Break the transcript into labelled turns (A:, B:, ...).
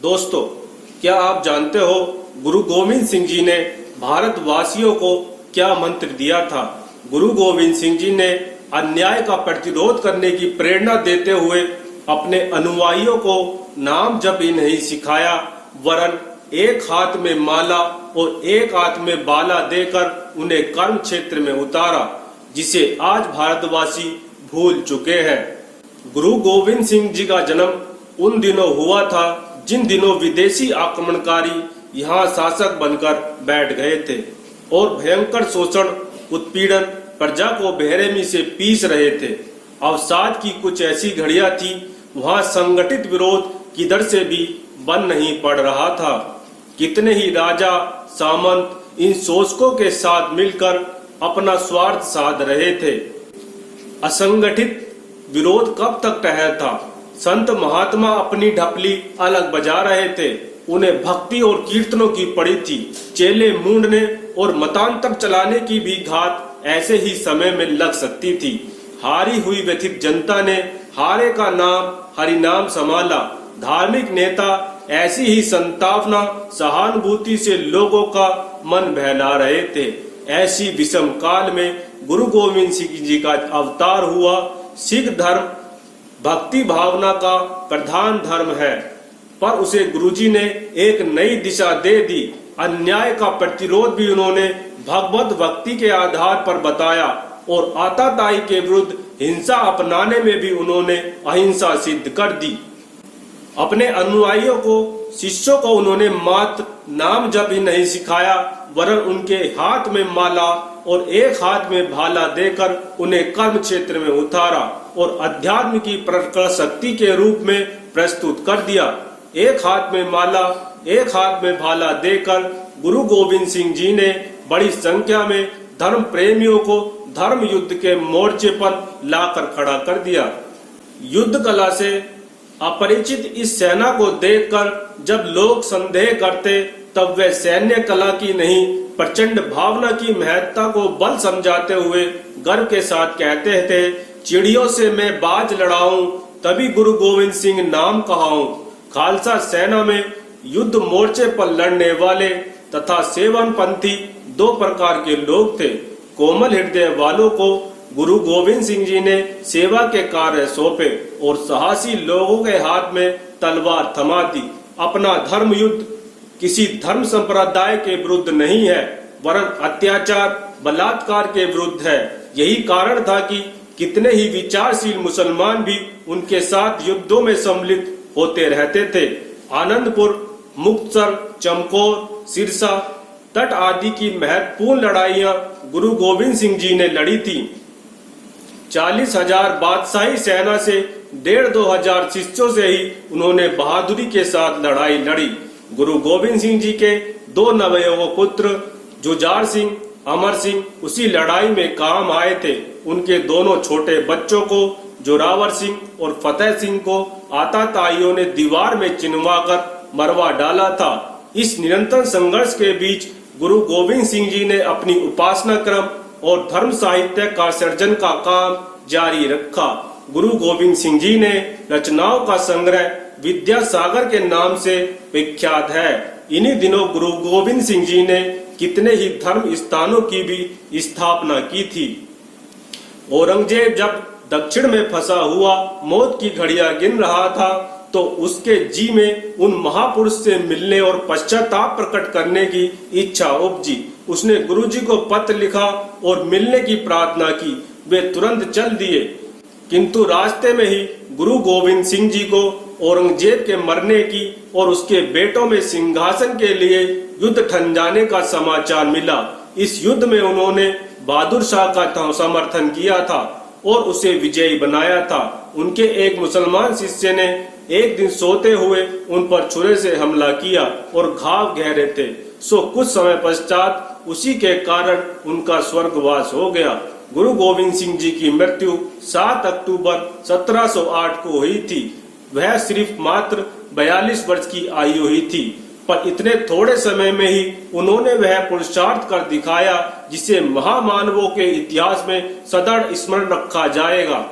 A: दोस्तों, क्या आप जानते हो गुरु गोविंद सिंह जी ने भारतवासियों को क्या मंत्र दिया था? गुरु गोविंद सिंह जी ने अन्याय का प्रतिरोध करने की प्रेरणा देते हुए अपने अनुयायियों को नाम जप ही नहीं सिखाया, वरन एक हाथ में माला और एक हाथ में बाला देकर उन्हें कर्म क्षेत्र में उतारा, जिसे आज भारतवासी भूल चुके हैं। गुरु गोविंद सिंह जी का जन्म उन दिनों हुआ था जिन दिनों विदेशी आक्रमणकारी यहाँ शासक बनकर बैठ गए थे और भयंकर शोषण उत्पीड़न प्रजा को बेरहमी से पीस रहे थे। अवसाद की कुछ ऐसी घड़ियां थी, वहां संगठित विरोध किधर से भी बंद नहीं पड़ रहा था। कितने ही राजा सामंत इन शोषकों के साथ मिलकर अपना स्वार्थ साध रहे थे। असंगठित विरोध कब तक ठहरता? संत महात्मा अपनी ढपली अलग बजा रहे थे, उन्हें भक्ति और कीर्तनों की पड़ी थी। चेले मूंढने और मतांतर चलाने की भी घात ऐसे ही समय में लग सकती थी। हारी हुई व्यथित जनता ने हारे का नाम हरि नाम संभाला। धार्मिक नेता ऐसी ही संतावना सहानुभूति से लोगों का मन बहला रहे थे। ऐसी विषम काल में गुरु गोविंद सिंह जी का अवतार हुआ। सिख धर्म भक्ति भावना का प्रधान धर्म है, पर उसे गुरुजी ने एक नई दिशा दे दी। अन्याय का प्रतिरोध भी उन्होंने भगवत भक्ति के आधार पर बताया और आताताई के विरुद्ध हिंसा अपनाने में भी उन्होंने अहिंसा सिद्ध कर दी। अपने अनुयायियों को, शिष्यों को उन्होंने मात्र नाम जप ही नहीं सिखाया, वरन उनके हाथ में माला और एक हाथ में भाला देकर उन्हें कर्म क्षेत्र में उतारा और अध्यात्म की प्रकट शक्ति के रूप में प्रस्तुत कर दिया। एक हाथ में माला, एक हाथ में भाला देकर गुरु गोविंद सिंह जी ने बड़ी संख्या में धर्म प्रेमियों को धर्म युद्ध के मोर्चे पर लाकर खड़ा कर दिया। युद्ध कला से अपरिचित इस सेना को देखकर जब लोग संदेह करते, तब वे सैन्य कला की नहीं प्रचंड भावना की महत्ता को बल समझाते हुए गर्व के साथ कहते थे, चिड़ियों से मैं बाज लड़ाऊं, तभी गुरु गोविंद सिंह नाम कहाऊं। खालसा सेना में युद्ध मोर्चे पर लड़ने वाले तथा सेवनपंथी दो प्रकार के लोग थे। कोमल हृदय वालों को गुरु गोविंद सिंह जी ने सेवा के कार्य सौंपे और साहसी लोगों के हाथ में तलवार थमा दी। अपना धर्म युद्ध किसी धर्म संप्रदाय के विरुद्ध नहीं है, वरन अत्याचार बलात्कार के विरुद्ध है। यही कारण था कि कितने ही विचारशील मुसलमान भी उनके साथ युद्धों में सम्मिलित होते रहते थे। आनंदपुर, मुक्तसर, चमकौर, सिरसा, तट आदि की महत्वपूर्ण लड़ाइयां गुरु गोविंद सिंह जी ने लड़ी थी। 40,000 बादशाही सेना से 1,500-2 हजार शिष्यों से ही उन्होंने बहादुरी के साथ लड़ाई लड़ी। गुरु गोविंद सिंह जी के 2 नवयुवक पुत्र जुझार सिंह, अमर सिंह उसी लड़ाई में काम आए थे। उनके दोनों छोटे बच्चों को, जोरावर सिंह और फतेह सिंह को, आताताइयों ने दीवार में चिनवाकर मरवा डाला था। इस निरंतर संघर्ष के बीच गुरु गोविंद सिंह जी ने अपनी उपासना क्रम और धर्म साहित्य का सृजन का काम जारी रखा। गुरु गोविंद सिंह जी ने रचनाओं का संग्रह विद्यासागर के नाम से विख्यात है। इन्हीं दिनों गुरु गोविंद सिंह जी ने कितने ही धर्म स्थानों की भी स्थापना की थी। औरंगजेब जब दक्षिण में फंसा हुआ मौत की घड़ियां गिन रहा था, तो उसके जी में उन महापुरुष से मिलने और पश्चाताप प्रकट करने की इच्छा उपजी। उसने गुरुजी को पत्र लिखा और मिलने की प्रार्थना की। वे तुरंत चल दिए, किंतु रास्ते में ही गुरु गोविंद सिंह जी को औरंगजेब के मरने की और उसके बेटों में सिंहासन के लिए युद्ध ठन जाने का समाचार मिला। इस युद्ध में उन्होंने बहादुर शाह का समर्थन किया था और उसे विजयी बनाया था। उनके एक मुसलमान शिष्य ने एक दिन सोते हुए उन पर छुरे से हमला किया और घाव गहरे थे। सो कुछ समय पश्चात उसी के कारण उनका स्वर्गवास हो गया। गुरु गोविंद सिंह जी की मृत्यु 7 अक्टूबर 1708 को हुई थी। वह सिर्फ मात्र 42 वर्ष की आयु ही थी, पर इतने थोड़े समय में ही उन्होंने वह पुरुषार्थ कर दिखाया जिसे महामानवों के इतिहास में सदैव स्मरण रखा जाएगा।